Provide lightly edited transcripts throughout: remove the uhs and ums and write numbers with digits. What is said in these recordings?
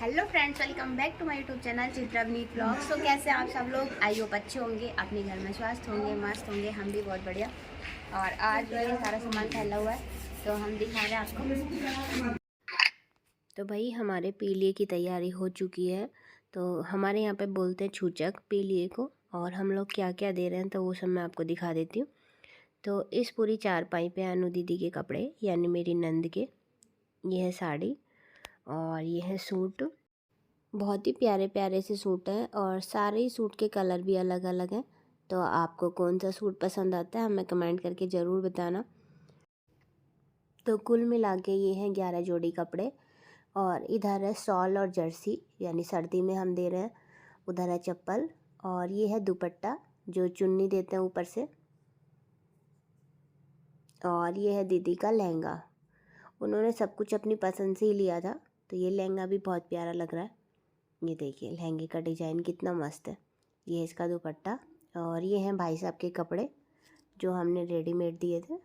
Hello friends, welcome back to my YouTube channel Chitravani blogs. तो कैसे आप सब लोग? आई होप अच्छे होंगे, अपने घर में स्वस्थ होंगे, मस्त होंगे। हम भी बहुत बढ़िया। और आज ये सारा सामान फैला हुआ है तो हम दिखा रहे हैं आपको। तो भाई हमारे पीलिए की तैयारी हो चुकी है। तो हमारे यहाँ पे बोलते हैं छूचक पीलिए को, और हम लोग क्या क्या दे रहे हैं तो वो सब मैं आपको दिखा देती हूँ। तो इस पूरी चारपाई पे अनु दीदी के कपड़े, यानी मेरी नंद के, ये है साड़ी और ये है सूट। बहुत ही प्यारे प्यारे से सूट हैं और सारे ही सूट के कलर भी अलग अलग हैं। तो आपको कौन सा सूट पसंद आता है हमें कमेंट करके ज़रूर बताना। तो कुल मिला के ये हैं 11 जोड़ी कपड़े। और इधर है शॉल और जर्सी, यानी सर्दी में हम दे रहे हैं। उधर है चप्पल और ये है दुपट्टा जो चुन्नी देते हैं ऊपर से। और ये है दीदी का लहंगा। उन्होंने सब कुछ अपनी पसंद से ही लिया था। तो ये लहंगा भी बहुत प्यारा लग रहा है। ये देखिए लहंगे का डिज़ाइन कितना मस्त है। ये है इसका दुपट्टा और ये हैं भाई साहब के कपड़े जो हमने रेडीमेड दिए थे।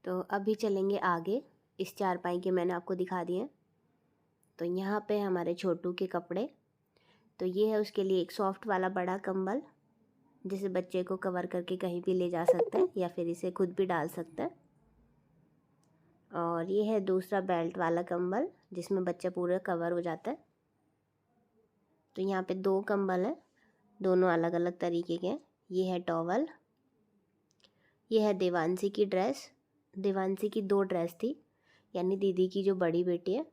तो अभी चलेंगे आगे। इस चारपाई के मैंने आपको दिखा दिए। तो यहाँ पे हमारे छोटू के कपड़े। तो ये है उसके लिए एक सॉफ्ट वाला बड़ा कंबल, जिसे बच्चे को कवर करके कहीं भी ले जा सकते हैं या फिर इसे खुद भी डाल सकते हैं। और ये है दूसरा बेल्ट वाला कंबल जिसमें बच्चा पूरा कवर हो जाता है। तो यहाँ पे 2 कंबल हैं, दोनों अलग अलग तरीके के हैं। ये है टॉवल। ये है देवांशी की ड्रेस। देवांशी की 2 ड्रेस थी, यानी दीदी की जो बड़ी बेटी है।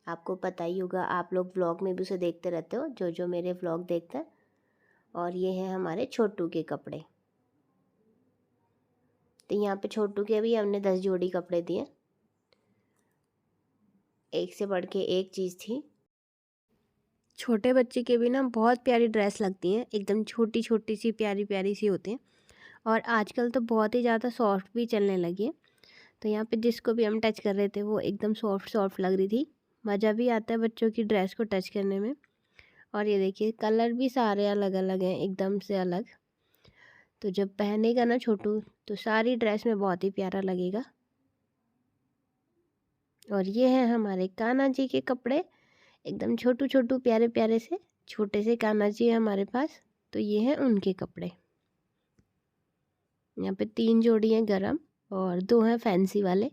आपको पता ही होगा, आप लोग व्लॉग में भी उसे देखते रहते हो, जो जो मेरे व्लॉग देखते हैं। और ये है हमारे छोटू के कपड़े। तो यहाँ पे छोटू के भी हमने 10 जोड़ी कपड़े दिए। एक से बढ़ के एक चीज़ थी। छोटे बच्चे के भी ना बहुत प्यारी ड्रेस लगती हैं, एकदम छोटी छोटी सी प्यारी प्यारी सी होती हैं। और आजकल तो बहुत ही ज़्यादा सॉफ्ट भी चलने लगी है। तो यहाँ पे जिसको भी हम टच कर रहे थे वो एकदम सॉफ्ट सॉफ्ट लग रही थी। मज़ा भी आता है बच्चों की ड्रेस को टच करने में। और ये देखिए कलर भी सारे अलग अलग हैं, एकदम से अलग। तो जब पहनेगा ना छोटू तो सारी ड्रेस में बहुत ही प्यारा लगेगा। और ये है हमारे कान्हा जी के कपड़े, एकदम छोटू छोटू प्यारे प्यारे से। छोटे से कान्हा जी है हमारे पास, तो ये हैं उनके कपड़े। यहाँ पे 3 जोड़ी हैं गरम और 2 हैं फैंसी वाले।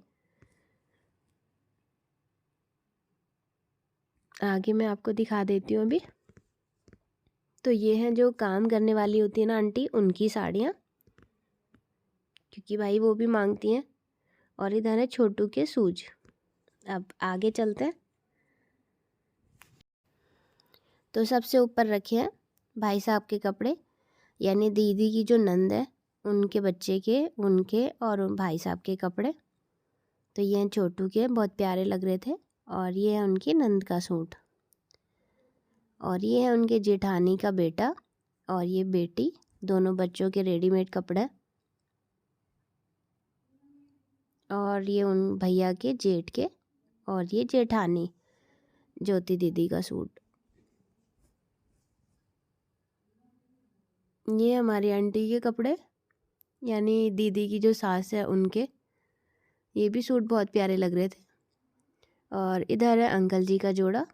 आगे मैं आपको दिखा देती हूँ अभी। तो ये हैं जो काम करने वाली होती है ना आंटी, उनकी साड़ियाँ, क्योंकि भाई वो भी मांगती हैं। और इधर है छोटू के सूज। अब आगे चलते हैं। तो सबसे ऊपर रखे हैं भाई साहब के कपड़े, यानी दीदी की जो नंद है उनके बच्चे के, उनके और उन भाई साहब के कपड़े। तो ये हैं छोटू के, बहुत प्यारे लग रहे थे। और ये है उनकी नंद का सूट। और ये है उनके जेठानी का बेटा और ये बेटी, दोनों बच्चों के रेडीमेड कपड़े। और ये उन भैया के जेठ के, और ये जेठानी ज्योति दीदी का सूट। ये हमारी आंटी के कपड़े, यानी दीदी की जो सास है उनके। ये भी सूट बहुत प्यारे लग रहे थे। और इधर है अंकल जी का जोड़ा।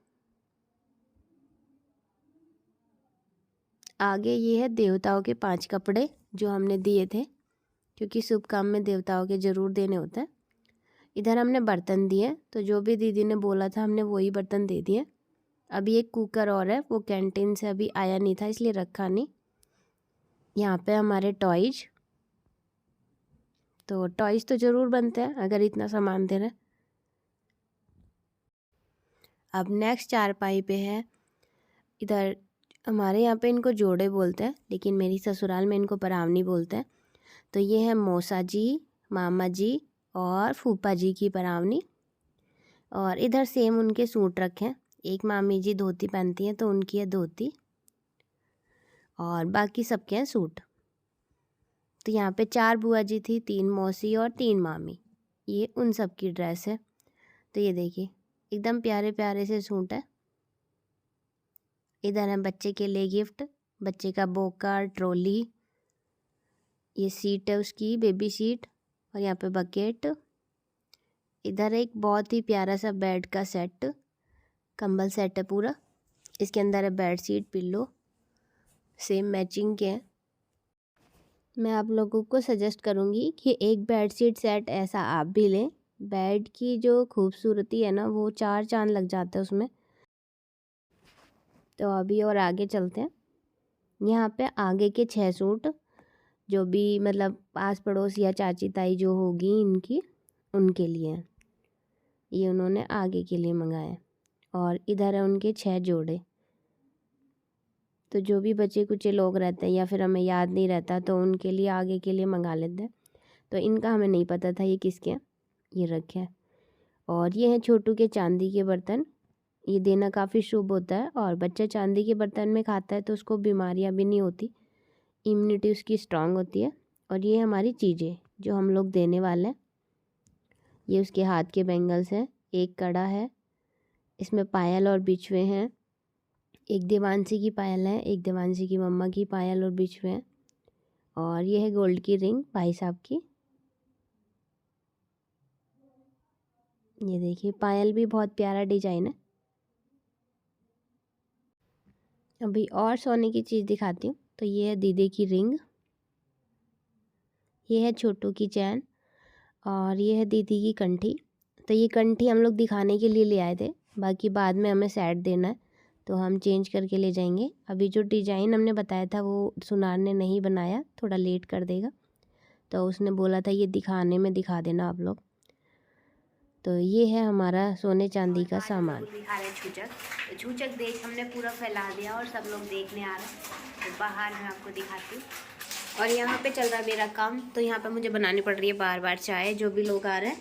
आगे ये है देवताओं के 5 कपड़े जो हमने दिए थे, क्योंकि शुभ काम में देवताओं के ज़रूर देने होते हैं। इधर हमने बर्तन दिए, तो जो भी दीदी ने बोला था हमने वही बर्तन दे दिए। अभी एक कुकर और है, वो कैंटीन से अभी आया नहीं था इसलिए रखा नहीं। यहाँ पे हमारे टॉयज। तो टॉयज तो ज़रूर बनते हैं अगर इतना सामान दे रहे हैं। अब नेक्स्ट चारपाई पे है, इधर हमारे यहाँ पे इनको जोड़े बोलते हैं, लेकिन मेरी ससुराल में इनको परावनी बोलते हैं। तो ये है मौसा जी, मामा जी और फूफा जी की परावनी। और इधर सेम उनके सूट रखे हैं। एक मामी जी धोती पहनती हैं तो उनकी है धोती, और बाकी सबके हैं सूट। तो यहाँ पे 4 बुआ जी थी, 3 मौसी और 3 मामी। ये उन सब की ड्रेस है। तो ये देखिए एकदम प्यारे प्यारे से सूट है। इधर है बच्चे के लिए गिफ्ट, बच्चे का बोका, ट्रॉली। ये सीट है उसकी, बेबी सीट। और यहाँ पे बकेट। इधर एक बहुत ही प्यारा सा बेड का सेट, कंबल सेट है पूरा। इसके अंदर है बेडशीट, पिल्लो, सेम मैचिंग के हैं। मैं आप लोगों को सजेस्ट करूँगी कि एक बेडशीट सेट ऐसा आप भी लें। बेड की जो खूबसूरती है ना, वो 4 चाँद लग जाते हैं उसमें। तो अभी और आगे चलते हैं। यहाँ पे आगे के 6 सूट जो भी मतलब आस पड़ोस या चाची ताई जो होगी इनकी, उनके लिए हैं। ये उन्होंने आगे के लिए मंगाए। और इधर है उनके 6 जोड़े। तो जो भी बच्चे कुछ लोग रहते हैं या फिर हमें याद नहीं रहता तो उनके लिए आगे के लिए मंगा लेते हैं। तो इनका हमें नहीं पता था ये किसके हैं, ये रखे हैं। और ये हैं छोटू के चांदी के बर्तन। ये देना काफ़ी शुभ होता है और बच्चा चांदी के बर्तन में खाता है तो उसको बीमारियां भी नहीं होती, इम्यूनिटी उसकी स्ट्रांग होती है। और ये हमारी चीज़ें जो हम लोग देने वाले हैं। ये उसके हाथ के बैंगल्स हैं, एक कड़ा है, इसमें पायल और बिछुए हैं। एक देवांशी की पायल है, एक देवांशी की मम्मा की पायल और बिछुए हैं। और ये है गोल्ड की रिंग भाई साहब की। ये देखिए पायल भी बहुत प्यारा डिजाइन है। अभी और सोने की चीज़ दिखाती हूँ। तो ये है दीदी की रिंग, ये है छोटू की चैन और ये है दीदी की कंठी। तो ये कंठी हम लोग दिखाने के लिए ले आए थे, बाकी बाद में हमें सेट देना है तो हम चेंज करके ले जाएंगे। अभी जो डिज़ाइन हमने बताया था वो सुनार ने नहीं बनाया, थोड़ा लेट कर देगा, तो उसने बोला था ये दिखाने में दिखा देना आप लोग। तो ये है हमारा सोने चांदी का सामान। दिखा रहे छूचक, तो छूचक देख हमने पूरा फैला दिया और सब लोग देखने आ रहे हैं। तो बाहर मैं आपको दिखाती हूँ। और यहाँ पे चल रहा है मेरा काम, तो यहाँ पे मुझे बनानी पड़ रही है बार बार चाय, जो भी लोग आ रहे हैं।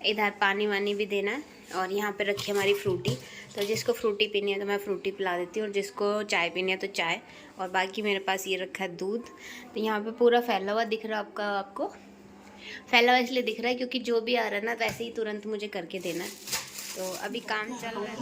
इधर पानी वानी भी देना है। और यहाँ पे रखी हमारी फ्रूटी, तो जिसको फ्रूटी पीनी है तो मैं फ्रूटी पिला देती हूँ और जिसको चाय पीनी है तो चाय। और बाकी मेरे पास ये रखा है दूध। तो यहाँ पे पूरा फैला हुआ दिख रहा है आपको फैला हुआ इसलिए दिख रहा है क्योंकि जो भी आ रहा है ना वैसे ही तुरंत मुझे करके देना है। तो अभी काम चल रहा है।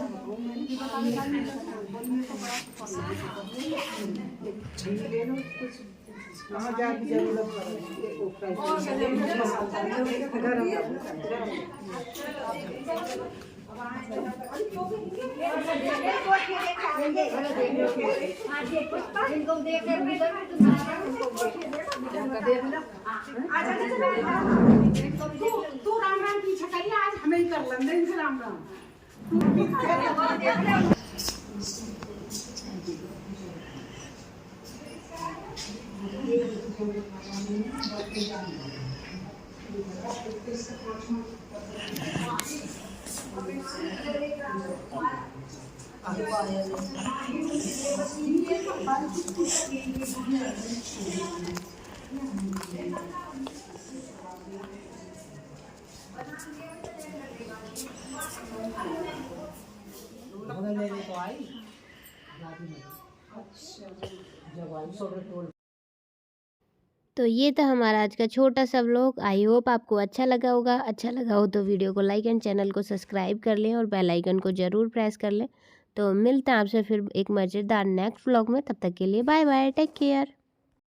तू राम राम की छकरी आज हमें ही कर लेंगे इनसे राम राम। तो ये था हमारा आज का छोटा सा व्लॉग। आई होप आपको अच्छा लगा होगा। अच्छा लगा हो तो वीडियो को लाइक एंड चैनल को सब्सक्राइब कर लें और बेल आइकन को ज़रूर प्रेस कर लें। तो मिलते हैं आपसे फिर एक मज़ेदार नेक्स्ट व्लॉग में। तब तक के लिए बाय बाय, टेक केयर।